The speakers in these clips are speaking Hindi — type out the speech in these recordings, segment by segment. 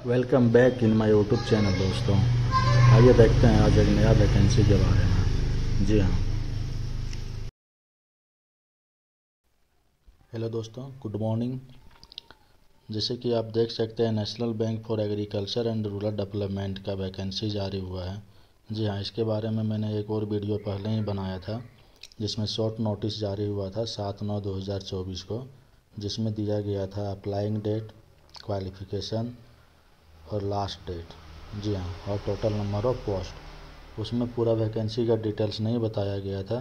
Welcome back in my YouTube channel दोस्तों। आइए देखते हैं आज एक नया वैकेंसी के बारे में। जी हाँ, हेलो दोस्तों, गुड मॉर्निंग। जैसे कि आप देख सकते हैं, national bank for agriculture and Rural development का वैकेंसी जारी हुआ है। जी हाँ, इसके बारे में मैंने एक और वीडियो पहले ही बनाया था, जिसमें शॉर्ट नोटिस जारी हुआ था 7/9/2024 को, जिसमें दिया गया था अप्लाइंग डेट, क्वालिफ़िकेशन और लास्ट डेट। जी हाँ, और टोटल नंबर ऑफ पोस्ट। उसमें पूरा वैकेंसी का डिटेल्स नहीं बताया गया था।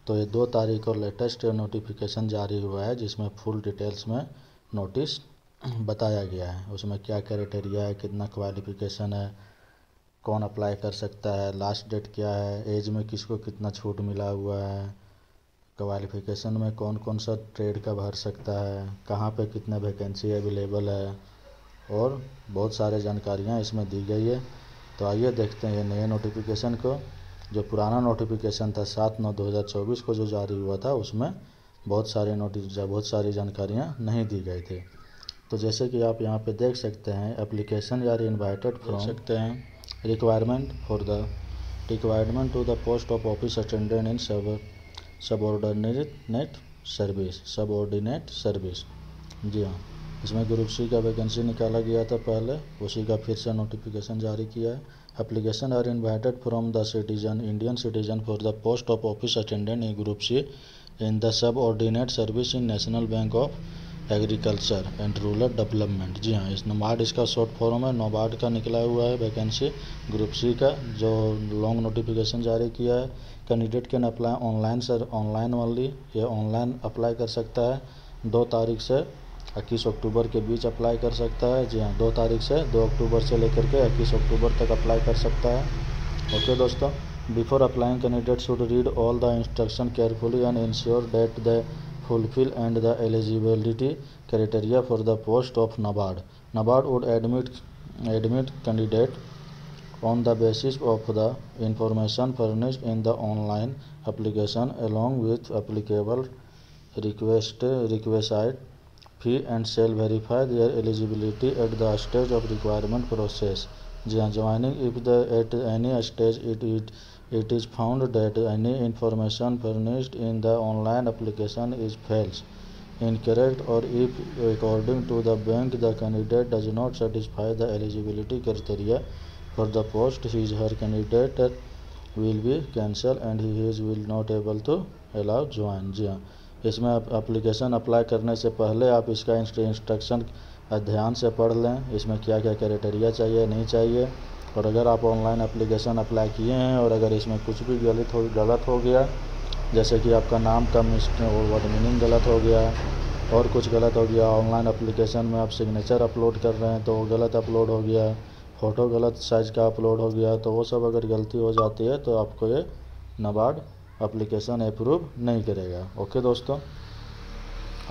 तो ये 2 तारीख को लेटेस्ट नोटिफिकेशन जारी हुआ है, जिसमें फुल डिटेल्स में नोटिस बताया गया है। उसमें क्या क्राइटेरिया है, कितना क्वालिफिकेशन है, कौन अप्लाई कर सकता है, लास्ट डेट क्या है, एज में किसको कितना छूट मिला हुआ है, क्वालिफिकेशन में कौन कौन सा ट्रेड का भर सकता है, कहाँ पे कितना वैकेंसी अवेलेबल है, और बहुत सारे जानकारियाँ इसमें दी गई है। तो आइए देखते हैं ये नए नोटिफिकेशन को। जो पुराना नोटिफिकेशन था 7/9/2024 को जो जारी हुआ था, उसमें बहुत सारी जानकारियाँ नहीं दी गई थी। तो जैसे कि आप यहाँ पे देख सकते हैं, एप्लीकेशन यार इन्वाइटेड फ्रॉम सकते हैं requirement to the post of office attendant in subordinate service. जी हाँ, इसमें ग्रुप सी का वैकेंसी निकाला गया था पहले, उसी का फिर से नोटिफिकेशन जारी किया है। Application are invited from the Indian citizen for the post of office attendant in group C in the subordinate service in National Bank of Agriculture and Rural Development. जी हाँ, इस नबार्ड इसका शॉर्ट फॉर्म है, नबार्ड का निकला हुआ है वैकेंसी ग्रुप सी का, जो लॉन्ग नोटिफिकेशन जारी किया है। Candidate can apply online only, ये ऑनलाइन अप्लाई कर सकता है। 2 तारीख से 21 अक्टूबर के बीच अप्लाई कर सकता है। जी हाँ, 2 तारीख से 2 अक्टूबर से लेकर के 21 अक्टूबर तक अप्लाई कर सकता है। ओके दोस्तों, before applying candidate should read all the instruction carefully and ensure that they fulfill and the eligibility criteria for the post of NABARD. NABARD would admit candidate on the basis of the information furnished in the online application along with applicable requisite fee and shall verify their eligibility at the stage of requirement process. जी हाँ, joining if the at any stage it is found that any information furnished in the online application is false, incorrect, or if according to the bank the candidate does not satisfy the eligibility criteria for the post, his her candidate will be cancelled and he will not able to allow join। जी हाँ, इसमें एप्लीकेशन अप्लाई करने से पहले आप इसका इंस्ट्रक्शन ध्यान से पढ़ लें, इसमें क्या क्या क्राइटेरिया चाहिए नहीं चाहिए। और अगर आप ऑनलाइन एप्लीकेशन अप्लाई किए हैं और अगर इसमें कुछ भी गलत हो गया, जैसे कि आपका नाम का वर्ड मीनिंग गलत हो गया और कुछ गलत हो गया, ऑनलाइन एप्लीकेशन में आप सिग्नेचर अपलोड कर रहे हैं तो वो गलत अपलोड हो गया, फ़ोटो गलत साइज़ का अपलोड हो गया, तो वो सब अगर गलती हो जाती है तो आपको ये नाबार्ड एप्लीकेशन अप्रूव नहीं करेगा। ओके दोस्तों,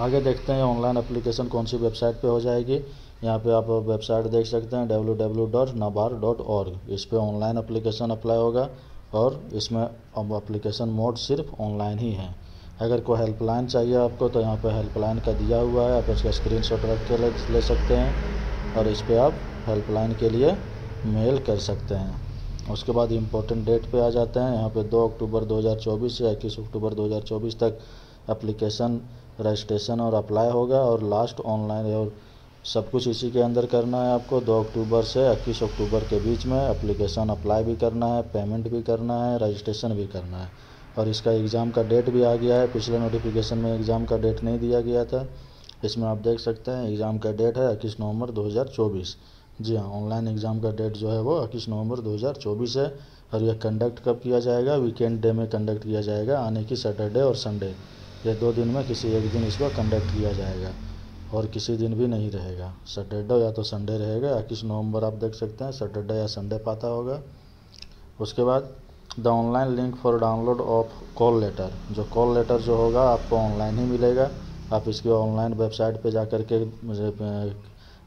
आगे देखते हैं ऑनलाइन एप्लीकेशन कौन सी वेबसाइट पे हो जाएगी। यहाँ पे आप वेबसाइट देख सकते हैं www.nabard.org। इस पे ऑनलाइन एप्लीकेशन अप्लाई होगा और इसमें अब एप्लीकेशन मोड सिर्फ ऑनलाइन ही है। अगर कोई हेल्पलाइन चाहिए आपको तो यहाँ पे हेल्पलाइन का दिया हुआ है, आप इसका स्क्रीनशॉट रख के ले सकते हैं और इस पर आप हेल्पलाइन के लिए मेल कर सकते हैं। उसके बाद इम्पोर्टेंट डेट पे आ जाते हैं। यहाँ पे 2 अक्टूबर 2024 से 21 अक्टूबर 2024 तक एप्लीकेशन रजिस्ट्रेशन और अप्लाई होगा और लास्ट ऑनलाइन, और सब कुछ इसी के अंदर करना है आपको। 2 अक्टूबर से 21 अक्टूबर के बीच में एप्लीकेशन अप्लाई भी करना है, पेमेंट भी करना है, रजिस्ट्रेशन भी करना है। और इसका एग्ज़ाम का डेट भी आ गया है, पिछले नोटिफिकेशन में एग्ज़ाम का डेट नहीं दिया गया था। इसमें आप देख सकते हैं एग्ज़ाम का डेट है 21 नवंबर 2024। जी हाँ, ऑनलाइन एग्ज़ाम का डेट जो है वो 21 नवंबर 2024 है। और यह कंडक्ट कब किया जाएगा? वीकेंड डे में कंडक्ट किया जाएगा, आने की सैटरडे और संडे, ये 2 दिन में किसी एक दिन इसको कंडक्ट किया जाएगा और किसी दिन भी नहीं रहेगा। सैटरडे या तो संडे रहेगा। 21 नवंबर आप देख सकते हैं सैटरडे या संडे पाता होगा। उसके बाद the online link for download of call letter, जो कॉल लेटर जो होगा आपको ऑनलाइन ही मिलेगा। आप इसकी ऑनलाइन वेबसाइट पे जा कर के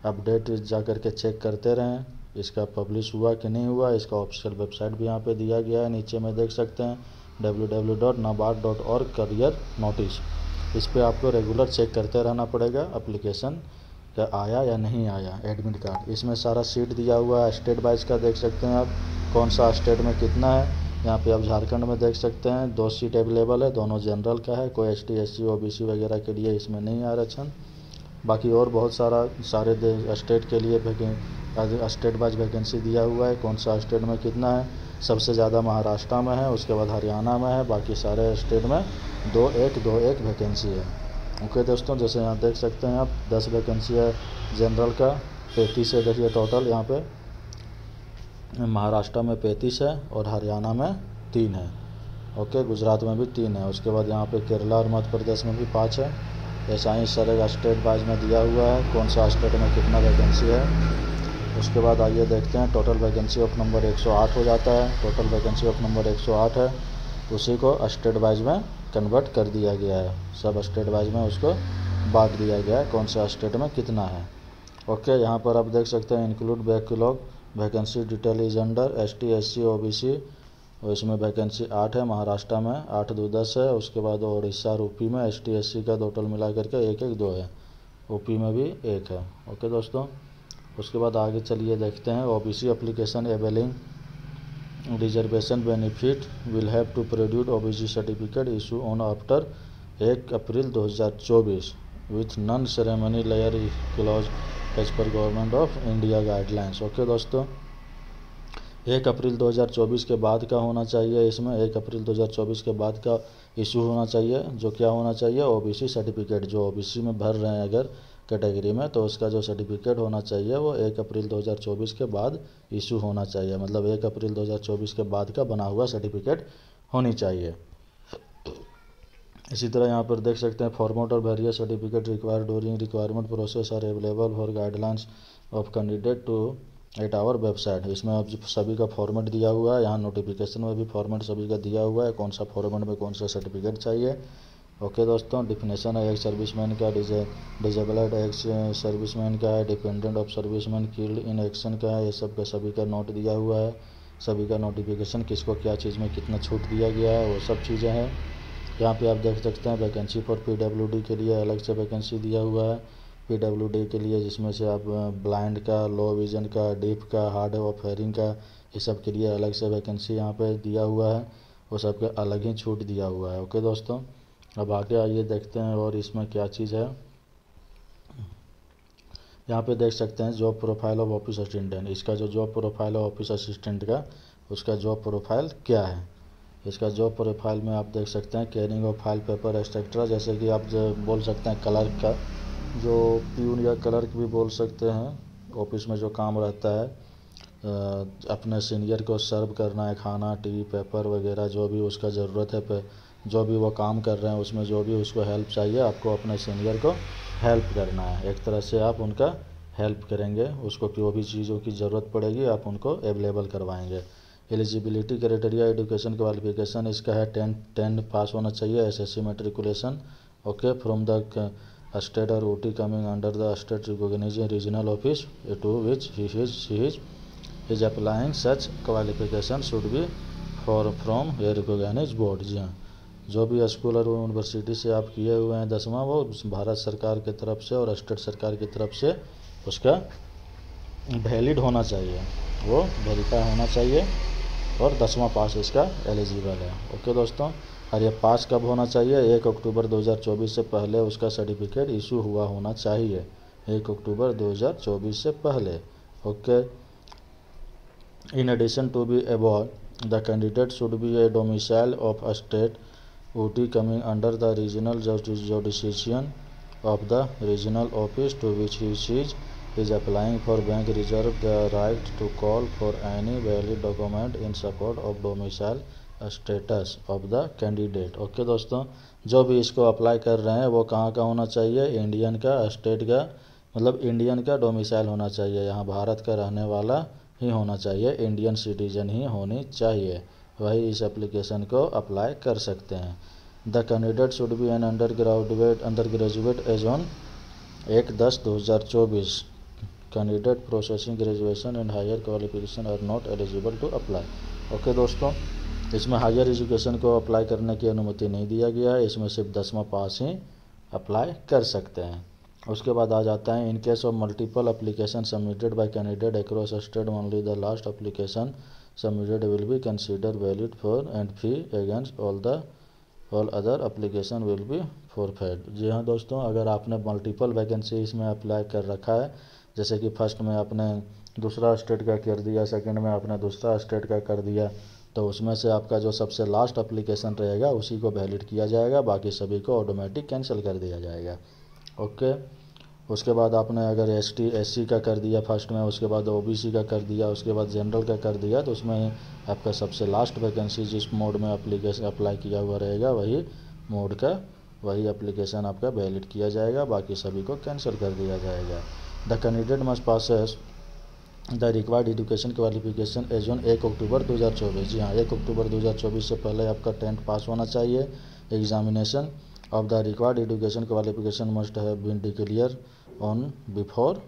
अपडेट जा कर के चेक करते रहें, इसका पब्लिश हुआ कि नहीं हुआ। इसका ऑफिशियल वेबसाइट भी यहाँ पे दिया गया है, नीचे में देख सकते हैं www.nabard.org करियर नोटिस। इस पे आपको रेगुलर चेक करते रहना पड़ेगा एप्लीकेशन क्या आया या नहीं आया एडमिट कार्ड। इसमें सारा सीट दिया हुआ है, स्टेट वाइज का देख सकते हैं आप कौन सा स्टेट में कितना है। यहाँ पे आप झारखंड में देख सकते हैं 2 सीट अवेलेबल है, दोनों जनरल का है, कोई ST SC OBC वगैरह के लिए इसमें नहीं आरक्षण। बाकी और बहुत सारे स्टेट के लिए स्टेट वाइज वैकेंसी दिया हुआ है, कौन सा स्टेट में कितना है। सबसे ज़्यादा महाराष्ट्र में है, उसके बाद हरियाणा में है, बाकी सारे स्टेट में 2-1 वैकेंसी है। ओके दोस्तों, जैसे यहाँ देख सकते हैं आप 10 वैकेंसी है जनरल का, 35 है देखिए टोटल। यहाँ पे महाराष्ट्र में 35 है और हरियाणा में 3 है। ओके, गुजरात में भी 3 है। उसके बाद यहाँ पे केरला और मध्य प्रदेश में भी 5 है। ऐसा ही सारे स्टेट वाइज में दिया हुआ है कौन सा स्टेट में कितना वैकेंसी है। उसके बाद आइए देखते हैं टोटल वैकेंसी ऑफ नंबर 108 हो जाता है। टोटल वैकेंसी ऑफ नंबर 108 है, उसी को स्टेट वाइज में कन्वर्ट कर दिया गया है। सब स्टेट वाइज में उसको बांट दिया गया है कौन सा स्टेट में कितना है। ओके, यहाँ पर आप देख सकते हैं include backlog vacancy detail is under ST SC OBC, और इसमें वैकेंसी 8 है। महाराष्ट्र में 8-2-10 है। उसके बाद उड़ीसा और UP में ST SC का टोटल मिला करके 1-1-2 है, UP में भी 1 है। ओके दोस्तों, उसके बाद आगे चलिए देखते हैं OBC application availing reservation benefit will have to produce OBC certificate issue on after 1 April 2024 with non creamy layer clause as per government of India guidelines. Okay दोस्तों, 1 अप्रैल 2024 के बाद का होना चाहिए। इसमें 1 अप्रैल 2024 के बाद का इशू होना चाहिए। जो क्या होना चाहिए, OBC सर्टिफिकेट। जो OBC में भर रहे हैं अगर कैटेगरी में, तो उसका जो सर्टिफिकेट होना चाहिए वो 1 अप्रैल 2024 के बाद इशू होना चाहिए। मतलब 1 अप्रैल 2024 के बाद का बना हुआ सर्टिफिकेट होनी चाहिए। इसी तरह यहाँ पर देख सकते हैं फॉर्मेट और various certificate require during requirement process are available for guidelines of candidate to at our website. इसमें अब सभी का फॉर्मेट दिया हुआ है। यहाँ नोटिफिकेशन में भी फॉर्मेट सभी का दिया हुआ है, कौन सा फॉर्मेट में कौन सा सर्टिफिकेट चाहिए। ओके दोस्तों, डिफिनेशन है एक सर्विसमैन का, डिजेबल्ड एक सर्विसमैन का है, dependent of serviceman killed in action का है। ये सब का सभी का नोट दिया हुआ है, सभी का नोटिफिकेशन किसको क्या चीज़ में कितना छूट दिया गया है वो सब चीज़ें हैं। यहाँ पे आप देख सकते हैं वैकेंसी फॉर PWD के लिए अलग से वैकेंसी दिया हुआ है। PWD के लिए जिसमें से आप ब्लाइंड का, लो विजन का, डीफ का, हार्ड ऑफ हेयरिंग का, ये सब के लिए अलग से वैकेंसी यहाँ पे दिया हुआ है, वो सब के अलग ही छूट दिया हुआ है। ओके दोस्तों, अब आगे आइए देखते हैं और इसमें क्या चीज़ है। यहाँ पे देख सकते हैं job profile of office assistant. इसका जो जॉब प्रोफाइल है ऑफिस असिस्टेंट का, उसका जॉब प्रोफाइल क्या है। इसका जॉब प्रोफाइल में आप देख सकते हैं carrying of file paper etcetera, जैसे कि आप जो बोल सकते हैं क्लर्क का, जो प्यून या क्लर्क भी बोल सकते हैं, ऑफिस में जो काम रहता है अपने सीनियर को सर्व करना है खाना, टी, पेपर वगैरह जो भी उसका ज़रूरत है, जो भी वो काम कर रहे हैं उसमें जो भी उसको हेल्प चाहिए, आपको अपने सीनियर को हेल्प करना है। एक तरह से आप उनका हेल्प करेंगे, उसको जो भी चीज़ों की ज़रूरत पड़ेगी आप उनको अवेलेबल करवाएंगे। एलिजिबिलिटी क्राइटेरिया एजुकेशन क्वालिफिकेशन इसका है 10 पास होना चाहिए, SSC matriculation. Okay, from the state और OT coming under the state recognised regional office to which he is applying such qualification should be from a recognised board. जी हाँ, जो भी स्कूल और यूनिवर्सिटी से आप किए हुए हैं 10वां, वो भारत सरकार की तरफ से और स्टेट सरकार की तरफ से उसका वैलिड होना चाहिए, वो वेरीफाई होना चाहिए, और 10वां पास इसका एलिजिबल है। ओके दोस्तों, और ये पास कब होना चाहिए, 1 अक्टूबर 2024 से पहले उसका सर्टिफिकेट इशू हुआ होना चाहिए, 1 अक्टूबर 2024 से पहले। Okay, in addition to B above the candidate should be a domicile of a state OT coming under the regional jurisdiction of the regional office to which he is applying for bank reserve the right to call for any valid document in support of domicile status of the candidate। Okay दोस्तों, जो भी इसको अप्लाई कर रहे हैं वो कहाँ का होना चाहिए, इंडियन का, स्टेट का, मतलब इंडियन का डोमिसाइल होना चाहिए, यहाँ भारत का रहने वाला ही होना चाहिए, इंडियन सिटीजन ही होनी चाहिए, वही इस एप्लीकेशन को अप्लाई कर सकते हैं। The candidate should be an undergraduate age on 1/10/2024। Candidate processing graduation and higher qualification are not eligible to apply. Okay दोस्तों, इसमें हायर एजुकेशन को अप्लाई करने की अनुमति नहीं दिया गया है, इसमें सिर्फ 10वां पास ही अप्लाई कर सकते हैं। उसके बाद आ जाता है in case of multiple application submitted by candidate across state only the last application submitted will be consider valid for and fee against all other application will be forfeit. जी हाँ दोस्तों, अगर आपने मल्टीपल वैकेंसी इसमें अप्लाई कर रखा है, जैसे कि फर्स्ट में आपने दूसरा स्टेट का कर दिया, सेकंड में आपने दूसरा स्टेट का कर दिया, तो उसमें से आपका जो सबसे लास्ट एप्लीकेशन रहेगा उसी को वैलिड किया जाएगा, बाकी सभी को ऑटोमेटिक कैंसिल कर दिया जाएगा। ओके, उसके बाद आपने अगर ST SC का कर दिया फर्स्ट में, उसके बाद OBC का कर दिया, उसके बाद जनरल का कर दिया, तो उसमें आपका सबसे लास्ट वैकेंसी जिस मोड में एप्लीकेशन अप्लाई किया हुआ रहेगा वही मोड का वही एप्लीकेशन आपका वैलिड किया जाएगा, बाकी सभी को कैंसिल कर दिया जाएगा। The candidate must passes the required education qualification age on 1 October 2024। जी हाँ, 1 अक्टूबर 2024 से पहले आपका 10th पास होना चाहिए। Examination of the required education qualification must have been declare on before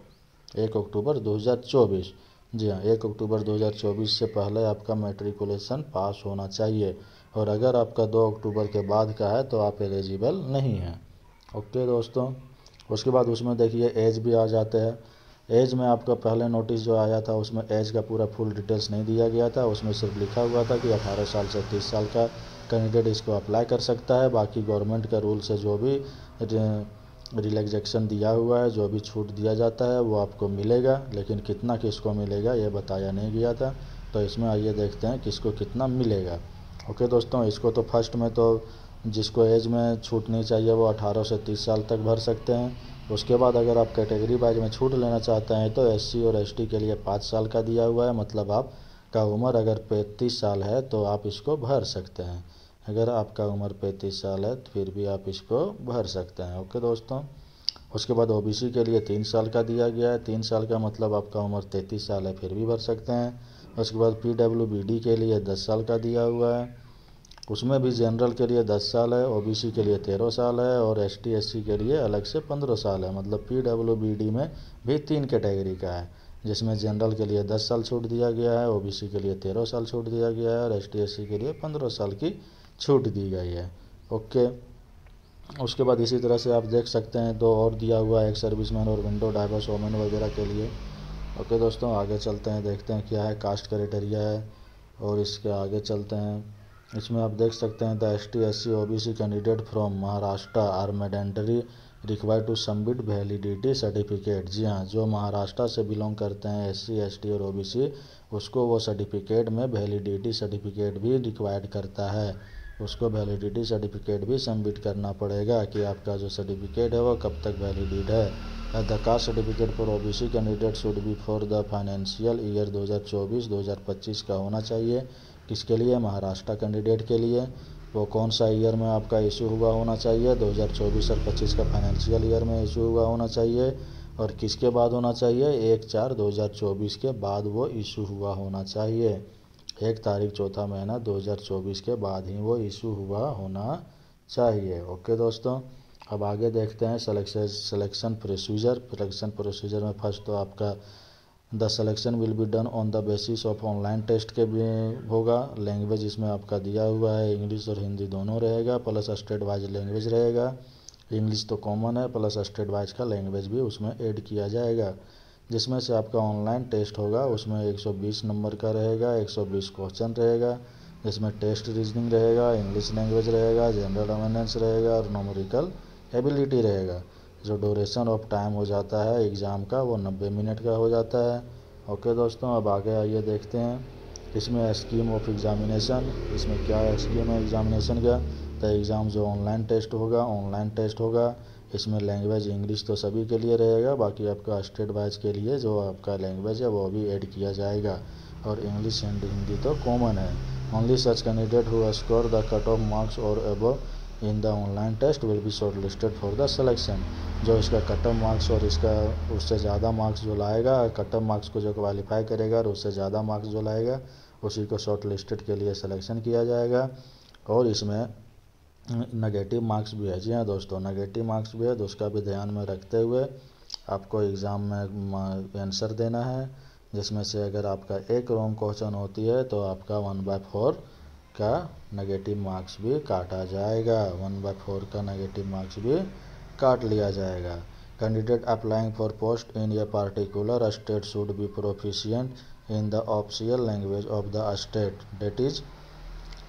1 October 2024। जी हाँ, 1 अक्टूबर 2024 से पहले आपका मैट्रिकुलेशन पास होना चाहिए, और अगर आपका 2 अक्टूबर के बाद का है तो आप एलिजिबल नहीं हैं। ओके दोस्तों, उसके बाद उसमें देखिए एज भी आ जाते हैं। एज में आपका पहले नोटिस जो आया था उसमें एज का पूरा फुल डिटेल्स नहीं दिया गया था, उसमें सिर्फ लिखा हुआ था कि 18 साल से 30 साल का कैंडिडेट इसको अप्लाई कर सकता है। बाकी गवर्नमेंट का रूल से जो भी रिलैक्सेशन दिया हुआ है, जो भी छूट दिया जाता है वो आपको मिलेगा, लेकिन कितना किसको मिलेगा ये बताया नहीं गया था। तो इसमें आइए देखते हैं किसको कितना मिलेगा। ओके दोस्तों, इसको तो फर्स्ट में तो जिसको एज में छूट नहीं चाहिए वो 18 से 30 साल तक भर सकते हैं। उसके बाद अगर आप कैटेगरी वाइज में छूट लेना चाहते हैं तो SC और ST के लिए 5 साल का दिया हुआ है, मतलब आपका उम्र अगर 35 साल है तो आप इसको भर सकते हैं। अगर आपका उम्र 35 साल है तो फिर भी आप इसको भर सकते हैं। ओके दोस्तों, उसके बाद OBC के लिए 3 साल का दिया गया है। 3 साल का मतलब आपका उम्र 33 साल है फिर भी भर सकते हैं। उसके बाद PWBD के लिए 10 साल का दिया हुआ है, उसमें भी जनरल के लिए 10 साल है, OBC के लिए 13 साल है, और ST SC के लिए अलग से 15 साल है। मतलब PWBD में भी 3 कैटेगरी का है, जिसमें जनरल के लिए 10 साल छूट दिया गया है, OBC के लिए 13 साल छूट दिया गया है, और ST SC के लिए 15 साल की छूट दी गई है। ओके, उसके बाद इसी तरह से आप देख सकते हैं 2 और दिया हुआ है, एक सर्विसमैन और विंडो डाइवर्स वोमेन वगैरह के लिए। ओके दोस्तों, आगे चलते हैं, देखते हैं क्या है कास्ट क्राइटेरिया है, और इसके आगे चलते हैं। इसमें आप देख सकते हैं the ST SC OBC candidate from Maharashtra are mandatory required to submit validity certificate. जी हाँ, जो महाराष्ट्र से बिलोंग करते हैं SC ST और OBC, उसको वो सर्टिफिकेट में वैलिडिटी सर्टिफिकेट भी रिक्वायर्ड करता है, उसको वैलिडिटी सर्टिफिकेट भी सबमिट करना पड़ेगा कि आपका जो सर्टिफिकेट है वो कब तक वैलिड है। The caste certificate for OBC candidate should B for the financial year 2024-2025 का होना चाहिए। किसके लिए? महाराष्ट्र कैंडिडेट के लिए। वो कौन सा ईयर में आपका इशू हुआ होना चाहिए? 2024 और 25 का फाइनेंशियल ईयर में इशू हुआ होना चाहिए। और किसके बाद होना चाहिए? 1/4/2024 के बाद वो इशू हुआ होना चाहिए। 1 तारीख चौथा महीना 2024 के बाद ही वो इशू हुआ होना चाहिए। ओके दोस्तों, अब आगे देखते हैं सिलेक्शन प्रोसीजर में फर्स्ट तो आपका the selection will be done on the basis of online test के भी होगा। लैंग्वेज इसमें आपका दिया हुआ है, इंग्लिश और हिंदी दोनों रहेगा, प्लस स्टेट वाइज लैंग्वेज रहेगा। इंग्लिश तो कॉमन है, प्लस स्टेट वाइज का लैंग्वेज भी उसमें ऐड किया जाएगा। जिसमें से आपका ऑनलाइन टेस्ट होगा उसमें 120 नंबर का रहेगा, 120 क्वेश्चन रहेगा, जिसमें टेस्ट रीजनिंग रहेगा, इंग्लिश लैंग्वेज रहेगा, जनरल अवेयरनेस रहेगा और न्यूमेरिकल एबिलिटी रहेगा। जो ड्यूरेशन ऑफ टाइम हो जाता है एग्ज़ाम का वो 90 मिनट का हो जाता है। ओके दोस्तों, अब आगे आइए देखते हैं इसमें स्कीम ऑफ एग्ज़ामिनेशन। इसमें क्या स्कीम है एग्ज़ामिनेशन का? तो एग्ज़ाम जो ऑनलाइन टेस्ट होगा। इसमें लैंग्वेज इंग्लिश तो सभी के लिए रहेगा, बाकी आपका स्टेट वाइज के लिए जो आपका लैंग्वेज है वो भी ऐड किया जाएगा, और इंग्लिश एंड हिंदी तो कॉमन है। Only such candidate who score the cut off marks और above in the online test will be shortlisted for the selection. जो इसका कट ऑफ मार्क्स और इसका उससे ज़्यादा मार्क्स जो लाएगा, कट ऑफ मार्क्स को जो क्वालिफाई करेगा और उससे ज़्यादा मार्क्स जो लाएगा उसी को शॉर्ट लिस्टेड के लिए सिलेक्शन किया जाएगा। और इसमें नेगेटिव मार्क्स भी है। जी हाँ दोस्तों, नेगेटिव मार्क्स भी है, तो उसका भी ध्यान में रखते हुए आपको एग्ज़ाम में आंसर देना है, जिसमें से अगर आपका एक रॉन्ग क्वेश्चन होती है तो आपका 1/4 का नेगेटिव मार्क्स भी काटा जाएगा, 1/4 का नेगेटिव मार्क्स भी काट लिया जाएगा। Candidate applying for post in a particular state should be proficient in the official language of the state. That is,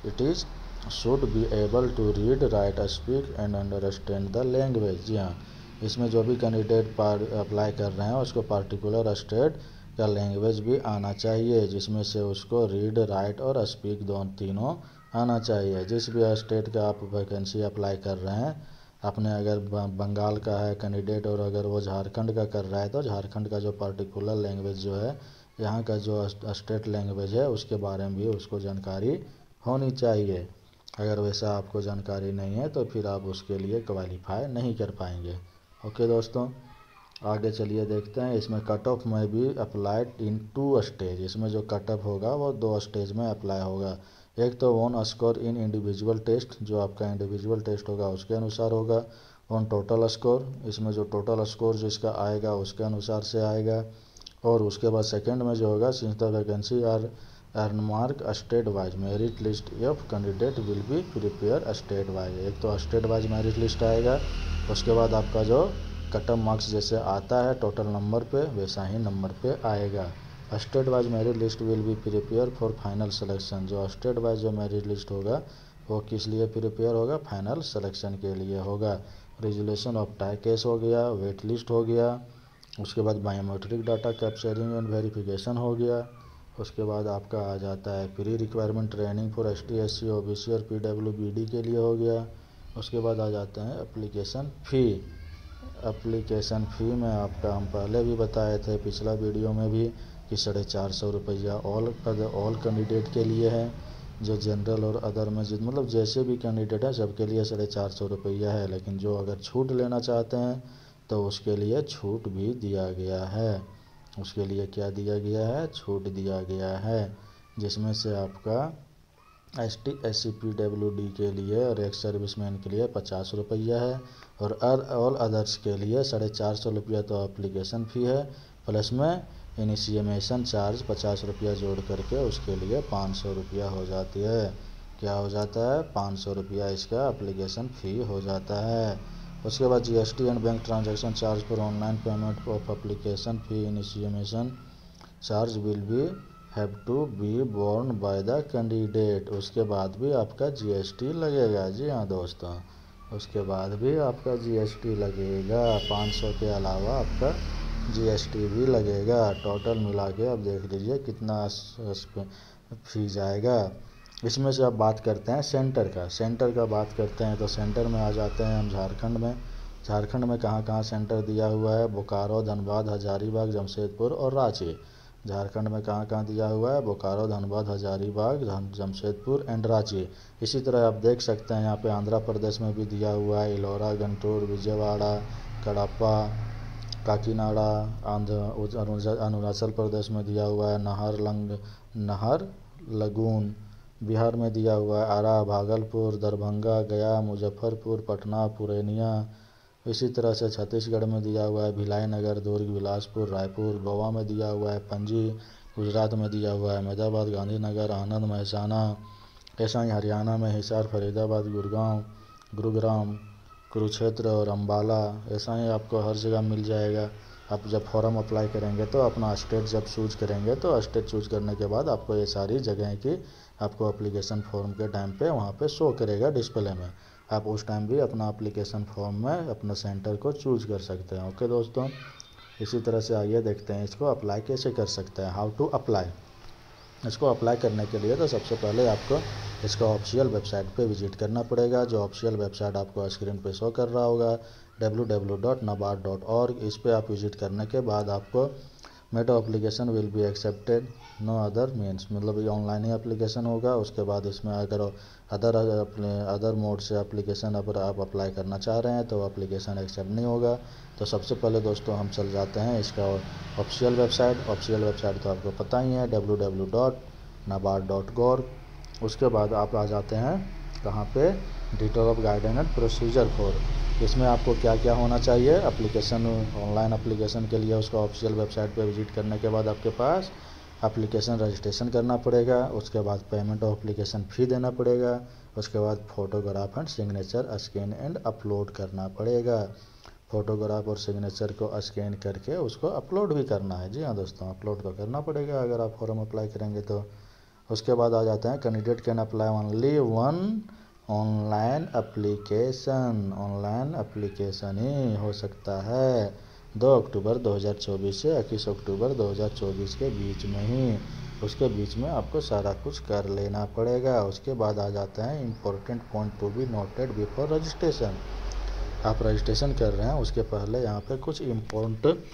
it is should be able to read, write, speak and understand the language. जी हाँ, इसमें जो भी कैंडिडेट अप्लाई कर रहे हैं उसको पार्टिकुलर स्टेट का लैंग्वेज भी आना चाहिए, जिसमें से उसको रीड, राइट और स्पीक तीनों आना चाहिए। जिस भी स्टेट का आप वैकेंसी अप्लाई कर रहे हैं, आपने अगर बंगाल का है कैंडिडेट और अगर वो झारखंड का कर रहा है तो झारखंड का जो पार्टिकुलर लैंग्वेज जो है, यहाँ का जो स्टेट लैंग्वेज है उसके बारे में भी उसको जानकारी होनी चाहिए। अगर वैसा आपको जानकारी नहीं है तो फिर आप उसके लिए क्वालिफाई नहीं कर पाएंगे। ओके दोस्तों, आगे चलिए देखते हैं। इसमें कट ऑफ में भी अप्लाइड इन 2 स्टेज। इसमें जो कट ऑफ होगा वो 2 स्टेज में अप्लाई होगा। एक तो on score in individual test, जो आपका इंडिविजुअल टेस्ट होगा उसके अनुसार होगा। ऑन टोटल स्कोर, इसमें जो टोटल स्कोर जिसका आएगा उसके अनुसार से आएगा। और उसके बाद सेकंड में जो होगा, since the vacancy are earn mark state wise, merit list of candidate will be prepare state wise. एक तो स्टेट वाइज मेरिट लिस्ट आएगा, उसके बाद आपका जो कट ऑफ मार्क्स जैसे आता है टोटल नंबर पे वैसा ही नंबर पे आएगा। State wise merit list will be prepare for final selection. जो स्टेट वाइज जो मेरिट लिस्ट होगा वो किस लिए प्रिपेयर होगा, फाइनल सिलेक्शन के लिए होगा। रेजुलेशन ऑफ टाई केस हो गया, वेट लिस्ट हो गया, उसके बाद biometric data capturing and verification हो गया। उसके बाद आपका आ जाता है pre requirement training for ST SC OBC और PWBD के लिए हो गया। उसके बाद आ जाते हैं एप्लीकेशन फ़ी। एप्लीकेशन फ़ी में आपका हम पहले भी बताए थे पिछला वीडियो में भी कि 450 रुपया ऑल कैंडिडेट के लिए है। जो जनरल और अदर में मतलब जैसे भी कैंडिडेट है सबके लिए 450 रुपया है। लेकिन जो अगर छूट लेना चाहते हैं तो उसके लिए छूट भी दिया गया है। उसके लिए क्या दिया गया है, छूट दिया गया है, जिसमें से आपका ST SC PWD के लिए और एक सर्विसमैन के लिए 50 रुपया है और ऑल अदर्स के लिए 450 रुपया तो एप्लीकेशन फ़ी है, प्लस में इनिशिएशन चार्ज 50 रुपया जोड़ करके उसके लिए 500 रुपया हो जाती है। क्या हो जाता है, 500 रुपया इसका एप्लीकेशन फ़ी हो जाता है। उसके बाद GST and bank transaction charge for online payment of application fee initiation charge will be have to be borne by the candidate. उसके बाद भी आपका GST लगेगा। जी हाँ दोस्तों, उसके बाद भी आपका GST लगेगा। 500 के अलावा आपका GST भी लगेगा। टोटल मिला के आप देख लीजिए कितना फी जाएगा। इसमें से अब बात करते हैं सेंटर का बात करते हैं तो सेंटर में आ जाते हैं हम झारखंड में। झारखंड में कहाँ कहाँ सेंटर दिया हुआ है, बोकारो, धनबाद, हजारीबाग, जमशेदपुर और रांची। झारखंड में कहाँ कहाँ दिया हुआ है, बोकारो, धनबाद, हजारीबाग, जमशेदपुर एंड रांची। इसी तरह आप देख सकते हैं यहाँ पे आंध्र प्रदेश में भी दिया हुआ है, इलोरा, गुंटूर, विजयवाड़ा, कड़प्पा, काकीनाडा। अरुणाचल प्रदेश में दिया हुआ है नहर लगून। बिहार में दिया हुआ है आरा, भागलपुर, दरभंगा, गया, मुजफ्फरपुर, पटना, पूर्णिया। इसी तरह से छत्तीसगढ़ में दिया हुआ है भिलाई नगर, दुर्ग, बिलासपुर, रायपुर। गोवा में दिया हुआ है पणजी। गुजरात में दिया हुआ है अहमदाबाद, गांधीनगर, आनंद, महसाना। ऐसा ही हरियाणा में हिसार, फरीदाबाद, गुरुग्राम, कुरुक्षेत्र और अम्बाला। ऐसा ही आपको हर जगह मिल जाएगा। आप जब फॉर्म अप्लाई करेंगे तो अपना स्टेट जब चूज करेंगे तो स्टेट चूज करने के बाद आपको ये सारी जगह की आपको एप्लीकेशन फॉर्म के टाइम पे वहाँ पे शो करेगा डिस्प्ले में। आप उस टाइम भी अपना एप्लीकेशन फॉर्म में अपना सेंटर को चूज कर सकते हैं। ओके दोस्तों, इसी तरह से आइए देखते हैं इसको अप्लाई कैसे कर सकते हैं, हाउ टू अप्लाई। इसको अप्लाई करने के लिए तो सबसे पहले आपको इसका ऑफिशियल वेबसाइट पे विजिट करना पड़ेगा। जो ऑफिशियल वेबसाइट आपको स्क्रीन पे शो कर रहा होगा www.nabard.org। इस पे आप विजिट करने के बाद आपको met application will be accepted no other means, मतलब ये ऑनलाइन ही एप्लीकेशन होगा। उसके बाद इसमें अगर अदर मोड से एप्लीकेशन अगर आप अप्लाई करना चाह रहे हैं तो एप्लीकेशन एक्सेप्ट नहीं होगा। तो सबसे पहले दोस्तों हम चल जाते हैं इसका ऑफिशियल वेबसाइट तो आपको पता ही है www.nabard.org। उसके बाद आप आ जाते हैं कहाँ पे, detail of guidance and procedure for. इसमें आपको क्या क्या होना चाहिए एप्लीकेशन, ऑनलाइन एप्लीकेशन के लिए उसका ऑफिशियल वेबसाइट पे विजिट करने के बाद आपके पास एप्लीकेशन रजिस्ट्रेशन करना पड़ेगा। उसके बाद पेमेंट ऑफ एप्लीकेशन फ़ी देना पड़ेगा। उसके बाद photograph and signature scan and upload करना पड़ेगा। फ़ोटोग्राफ और सिग्नेचर को स्कैन करके उसको अपलोड भी करना है। जी हाँ दोस्तों, अपलोड तो करना पड़ेगा अगर आप फॉर्म अप्लाई करेंगे तो। उसके बाद आ जाते हैं candidate can apply only one online application. Online application ही हो सकता है 2 अक्टूबर 2024 से 21 अक्टूबर 2024 के बीच में ही। उसके बीच में आपको सारा कुछ कर लेना पड़ेगा। उसके बाद आ जाता है important point to be noted before registration. आप रजिस्ट्रेशन कर रहे हैं उसके पहले यहाँ पे कुछ इम्पोर्टेंट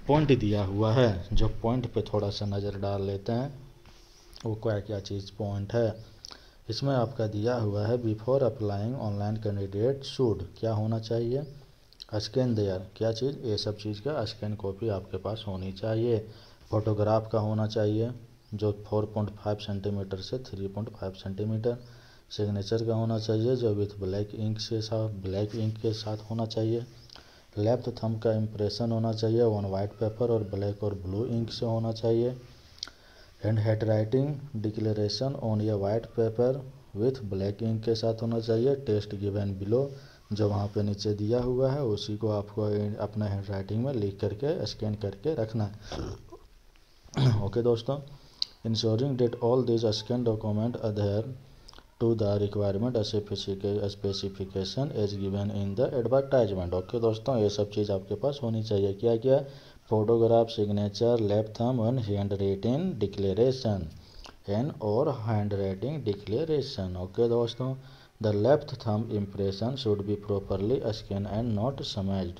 पॉइंट दिया हुआ है, जो पॉइंट पे थोड़ा सा नज़र डाल लेते हैं वो क्या क्या चीज़ पॉइंट है। इसमें आपका दिया हुआ है before applying online candidate should क्या होना चाहिए, स्कैन देयर क्या चीज़, ये सब चीज़ का स्कैन कॉपी आपके पास होनी चाहिए। फोटोग्राफ का होना चाहिए जो 4.5 सेंटीमीटर से 3.5 सेंटीमीटर। सिग्नेचर का होना चाहिए जो विथ ब्लैक इंक के साथ होना चाहिए। लेफ्ट थंब का इम्प्रेशन होना चाहिए ऑन वाइट पेपर और ब्लैक और ब्लू इंक से होना चाहिए। And handwriting declaration on a white paper with black ink के साथ होना चाहिए। टेस्ट गिवन बिलो जो वहाँ पे नीचे दिया हुआ है उसी को आपको अपना हैंड राइटिंग में लिख करके स्कैन करके रखना है। ओके दोस्तों, ensuring that all this scan document adhere to the requirement specification as given in the advertisement. Okay दोस्तों, ये सब चीज़ आपके पास होनी चाहिए। क्या क्या, photograph, signature, left thumb and handwriting declaration और हैंड राइटिंग डिक्लेरेशन। ओके दोस्तों, the left thumb impression should be properly scan and not smudged.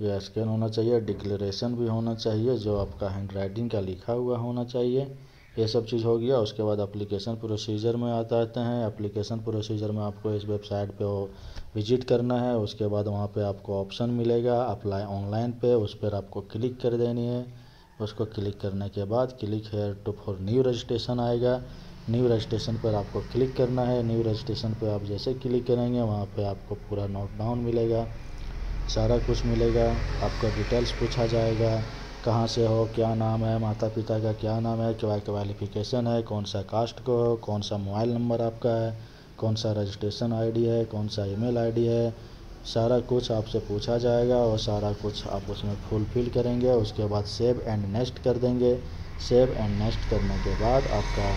यह स्कैन होना चाहिए। डिक्लेरेशन भी होना चाहिए जो आपका हैंड राइटिंग का लिखा हुआ होना चाहिए। ये सब चीज़ हो गया। उसके बाद एप्लीकेशन प्रोसीजर में आते हैं। एप्लीकेशन प्रोसीजर में आपको इस वेबसाइट पे विजिट करना है। उसके बाद वहाँ पे आपको ऑप्शन मिलेगा अप्लाई ऑनलाइन पे, उस पर आपको क्लिक कर देनी है। उसको क्लिक करने के बाद click here to for new registration आएगा। न्यू रजिस्ट्रेशन पर आपको क्लिक करना है। न्यू रजिस्ट्रेशन पर आप जैसे क्लिक करेंगे वहाँ पर आपको पूरा नोट डाउन मिलेगा, सारा कुछ मिलेगा। आपका डिटेल्स पूछा जाएगा, कहाँ से हो, क्या नाम है, माता पिता का क्या नाम है, क्या क्वालिफिकेशन है, कौन सा कास्ट को हो, कौन सा मोबाइल नंबर आपका है, कौन सा रजिस्ट्रेशन आईडी है, कौन सा ईमेल आईडी है, सारा कुछ आपसे पूछा जाएगा और सारा कुछ आप उसमें फुलफिल करेंगे। उसके बाद सेव एंड नेक्स्ट कर देंगे। सेव एंड नेक्स्ट करने के बाद आपका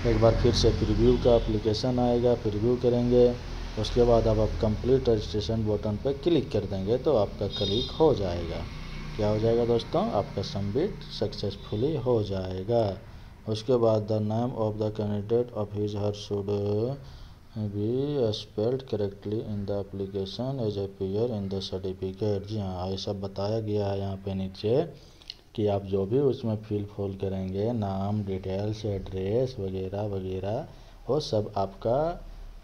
एक बार फिर से प्रीव्यू का एप्लीकेशन आएगा, प्रीव्यू करेंगे। उसके बाद अब आप कंप्लीट रजिस्ट्रेशन बटन पर क्लिक कर देंगे तो आपका क्लिक हो जाएगा। क्या हो जाएगा दोस्तों, आपका सबमिट सक्सेसफुली हो जाएगा। उसके बाद the name of the candidate of his her should be spelled correctly in the application as appear in the certificate. जी हाँ, ये सब बताया गया है यहाँ पे नीचे कि आप जो भी उसमें फिल करेंगे, नाम, डिटेल्स, एड्रेस वगैरह वगैरह, वो सब आपका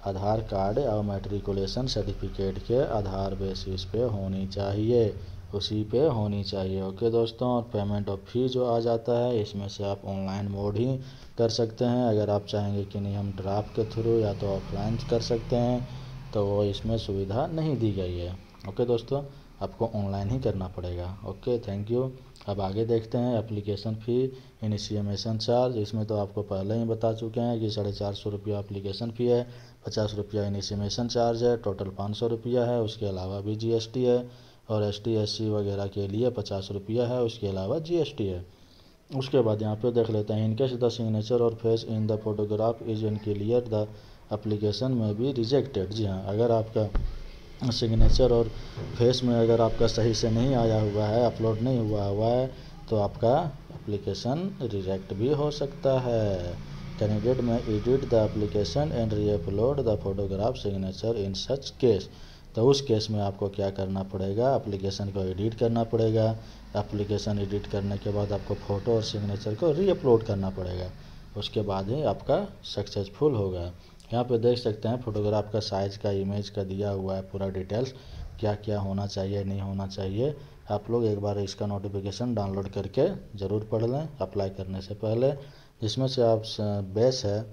आधार कार्ड और मैट्रिकुलेशन सर्टिफिकेट के आधार बेसिस पे होनी चाहिए, उसी पे होनी चाहिए। ओके दोस्तों, और पेमेंट ऑफ फी जो आ जाता है इसमें से आप ऑनलाइन मोड ही कर सकते हैं। अगर आप चाहेंगे कि नहीं हम ड्राफ्ट के थ्रू या तो ऑफलाइन कर सकते हैं तो वो इसमें सुविधा नहीं दी गई है। ओके दोस्तों, आपको ऑनलाइन ही करना पड़ेगा। Okay, thank you. अब आगे देखते हैं एप्लीकेशन फ़ी, इनिशिएशन चार्ज। इसमें तो आपको पहले ही बता चुके हैं कि 450 रुपया एप्लीकेशन फ़ी है, 50 रुपया इनिशिएशन चार्ज है, टोटल 500 रुपया है। उसके अलावा भी GST है और ST SC वगैरह के लिए 50 रुपया है, उसके अलावा GST है। उसके बाद यहाँ पे देख लेते हैं इनकेस द सिग्नेचर और face in the photograph is unclear the application में भी रिजेक्टेड। जी हाँ, अगर आपका सिग्नेचर और फेस में अगर आपका सही से नहीं आया हुआ है, अपलोड नहीं हुआ है तो आपका एप्लीकेशन रिजेक्ट भी हो सकता है। कैंडिडेट में edit the application and reupload the photograph signature in such case. तो उस केस में आपको क्या करना पड़ेगा, एप्लीकेशन को एडिट करना पड़ेगा। एप्लीकेशन एडिट करने के बाद आपको फ़ोटो और सिग्नेचर को रीअपलोड करना पड़ेगा, उसके बाद ही आपका सक्सेसफुल होगा। यहाँ पे देख सकते हैं फोटोग्राफ का साइज़ का, इमेज का दिया हुआ है पूरा डिटेल्स, क्या क्या होना चाहिए नहीं होना चाहिए। आप लोग एक बार इसका नोटिफिकेशन डाउनलोड करके ज़रूर पढ़ लें अप्लाई करने से पहले। जिसमें से आप बेस है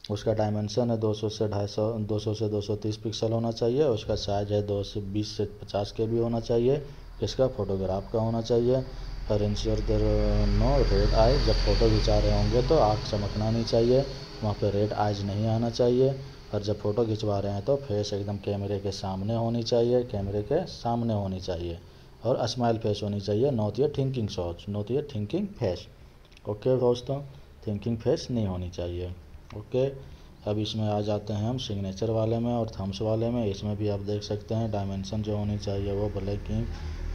उसका डायमेंशन है 200 से 250, 200 से 230 पिक्सल होना चाहिए। उसका साइज है 220 से 50 KB होना चाहिए। इसका फोटोग्राफ का होना चाहिए। और ensure there no red eyes, जब फ़ोटो खिंचा रहे होंगे तो आँख चमकना नहीं चाहिए, वहाँ पे रेड आइज नहीं आना चाहिए। और जब फ़ोटो खिंचवा रहे हैं तो फेस एकदम कैमरे के सामने होनी चाहिए, कैमरे के सामने होनी चाहिए, और स्माइल फेस होनी चाहिए, नॉट ये थिंकिंग शॉट्स, नॉट ये थिंकिंग फेस। ओके दोस्तों, थिंकिंग फेस नहीं होनी चाहिए। ओके, अब इसमें आ जाते हैं हम सिग्नेचर वाले में और थम्स वाले में। इसमें भी आप देख सकते हैं डायमेंशन जो होनी चाहिए वो ब्लैंकिंग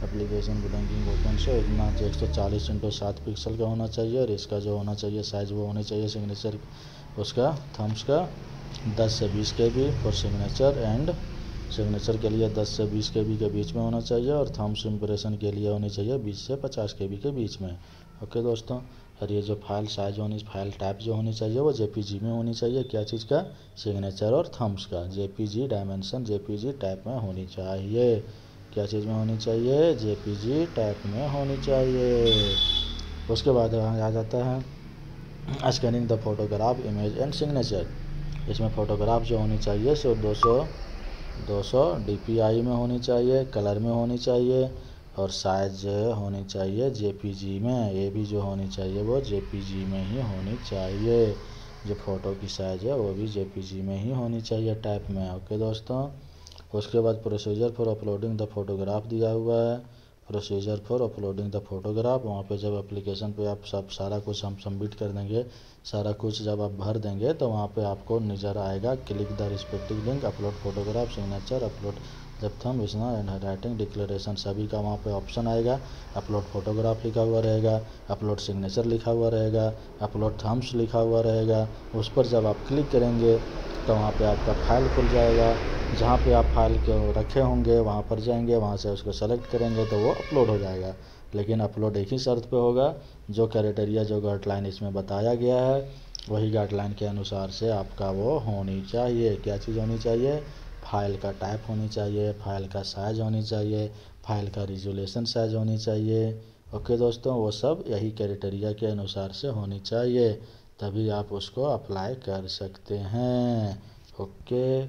एप्लीकेशन ब्लैंकिंग ओपन से इतना 140x7 पिक्सल का होना चाहिए, और इसका जो होना चाहिए साइज़ वो होनी चाहिए सिग्नेचर उसका थम्स का 10 से 20 KB for signature, and signature के लिए 10 से 20 KB के बीच में होना चाहिए, और थम्स इम्प्रेशन के लिए होनी चाहिए 20 से 50 KB के बीच में। ओके दोस्तों, और ये जो फाइल साइज होनी, फाइल टाइप जो होनी चाहिए वो JPG में होनी चाहिए। क्या चीज़ का? सिग्नेचर और थम्स का JPG डायमेंशन JPG टाइप में होनी चाहिए। क्या चीज़ में होनी चाहिए? JPG टाइप में होनी चाहिए। उसके बाद आ जाता है scanning the photograph image and signature. इसमें फ़ोटोग्राफ जो होनी चाहिए सो 200 DPI में होनी चाहिए, कलर में होनी चाहिए, और साइज होनी चाहिए JPG में। ये भी जो होनी चाहिए वो JPG में ही होनी चाहिए। जो फ़ोटो की साइज़ है वो भी JPG में ही होनी चाहिए टाइप में। ओके दोस्तों, उसके बाद procedure for uploading the photograph दिया हुआ है। Procedure for uploading the photograph, वहाँ पे जब एप्लीकेशन पे आप सब सारा कुछ हम सबमिट कर देंगे, सारा कुछ जब आप भर देंगे तो वहाँ पे आपको नज़र आएगा click the respective link upload photograph signature upload जब थम इसना एंड राइटिंग डिक्लेरेशन सभी का वहाँ पे ऑप्शन आएगा। अपलोड फोटोग्राफ लिखा हुआ रहेगा, अपलोड सिग्नेचर लिखा हुआ रहेगा, अपलोड थम्स लिखा हुआ रहेगा। उस पर जब आप क्लिक करेंगे तो वहाँ पे आपका फाइल खुल जाएगा। जहाँ पे आप फाइल को रखे होंगे वहाँ पर जाएंगे, वहाँ से उसको सेलेक्ट करेंगे तो वो अपलोड हो जाएगा। लेकिन अपलोड एक ही शर्त पे होगा, जो क्राइटेरिया जो गाइडलाइन इसमें बताया गया है वही गाइडलाइन के अनुसार से आपका वो होनी चाहिए। क्या चीज़ होनी चाहिए? फाइल का टाइप होनी चाहिए, फाइल का साइज़ होनी चाहिए, फाइल का रिजोल्यूशन साइज़ होनी चाहिए। ओके दोस्तों, वो सब यही क्राइटेरिया के अनुसार से होनी चाहिए, तभी आप उसको अप्लाई कर सकते हैं। ओके,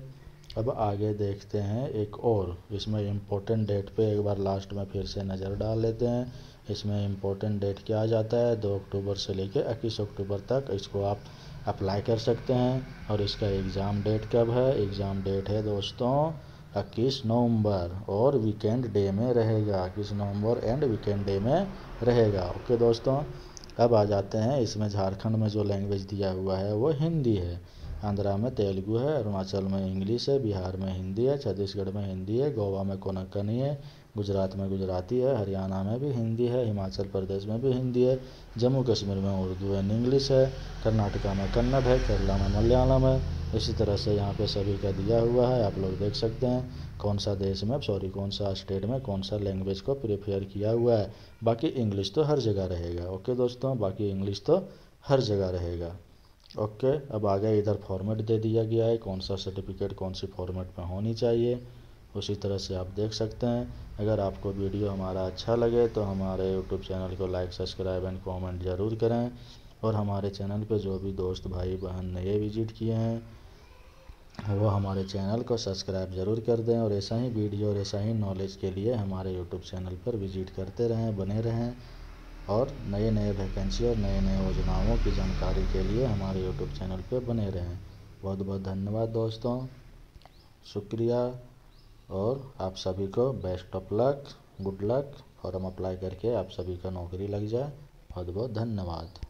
अब आगे देखते हैं एक और, इसमें इम्पोर्टेंट डेट पे एक बार लास्ट में फिर से नज़र डाल लेते हैं। इसमें इम्पोर्टेंट डेट क्या आ जाता है? 2 अक्टूबर से लेकर 21 अक्टूबर तक इसको आप अप्लाई कर सकते हैं। और इसका एग्ज़ाम डेट कब है? एग्ज़ाम डेट है दोस्तों 21 नवंबर, और वीकेंड डे में रहेगा। 21 नवंबर एंड वीकेंड डे में रहेगा। ओके दोस्तों, अब आ जाते हैं इसमें झारखंड में जो लैंग्वेज दिया हुआ है वो हिंदी है, आंध्रा में तेलुगु है, अरुणाचल में इंग्लिश है, बिहार में हिंदी है, छत्तीसगढ़ में हिंदी है, गोवा में कोंकणी है, गुजरात में गुजराती है, हरियाणा में भी हिंदी है, हिमाचल प्रदेश में भी हिंदी है, जम्मू कश्मीर में उर्दू एंड इंग्लिश है, कर्नाटका में कन्नड़ है, केरला में मलयालम है। इसी तरह से यहाँ पे सभी का दिया हुआ है, आप लोग देख सकते हैं कौन सा देश में कौन सा स्टेट में कौन सा लैंग्वेज को प्रेफर किया हुआ है। बाकी इंग्लिश तो हर जगह रहेगा। ओके दोस्तों, बाकी इंग्लिश तो हर जगह रहेगा। ओके, अब आगे इधर फॉर्मेट दे दिया गया है, कौन सा सर्टिफिकेट कौन सी फॉर्मेट में होनी चाहिए, उसी तरह से आप देख सकते हैं। अगर आपको वीडियो हमारा अच्छा लगे तो हमारे यूट्यूब चैनल को लाइक सब्सक्राइब एंड कमेंट ज़रूर करें, और हमारे चैनल पे जो भी दोस्त भाई बहन नए विजिट किए हैं वो हमारे चैनल को सब्सक्राइब ज़रूर कर दें, और ऐसा ही वीडियो और ऐसा ही नॉलेज के लिए हमारे यूट्यूब चैनल पर विजिट करते रहें, बने रहें, और नए नए वैकेंसी और नए नए योजनाओं की जानकारी के लिए हमारे यूट्यूब चैनल पे बने रहें। बहुत बहुत धन्यवाद दोस्तों, शुक्रिया, और आप सभी को best of luck, good luck. Form apply करके आप सभी का नौकरी लग जाए। बहुत बहुत धन्यवाद।